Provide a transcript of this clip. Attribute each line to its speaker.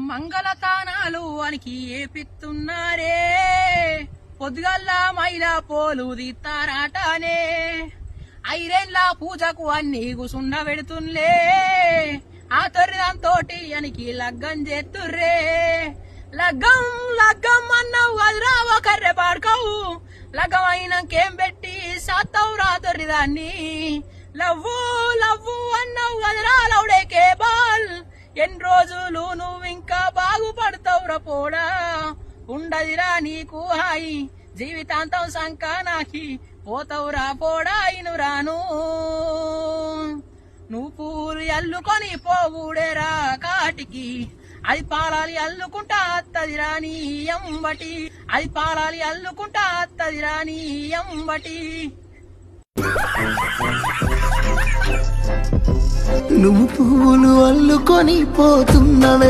Speaker 1: మంగళతానాలు వానికి ఏపిస్తున్నారే, పొద్దుగల్లా మైలా పోలు తీస్తారాటనే, ఐరేళ్ళ పూజకు అన్ని గుసుండ పెడుతున్లే, ఆ తొర్రిదాంతోటి అనికి లగ్గం చేస్తుర్రే. లగ్గం లగ్గం అన్నావు అదిరా ఒకర్రె పాడుకోవు, లగ్గం అయినాకేం పెట్టి సాత్తవురా తొర్రిదాన్ని, లవ్వు లవ్వు అన్నావు అదిరా లౌడే కేబల్, ఎన్ని రోజులు నువ్వింకా బాగుపడతావురా పోడా, ఉండదిరా నీకు హాయి జీవితాంతం సంకానాకి, పోతావురా పోడా ఇను రాను, నువ్వు పూలు అల్లుకొని పోవుడేరా కాటికి, అది పాలాలి అల్లుకుంటా అత్తది రాని ఎంబటి, అది పాలాలి అల్లుకుంటా అత్తది రాని ఎంబటి.
Speaker 2: నువ్వు పువ్వులు అల్లుకొని పోతున్నవే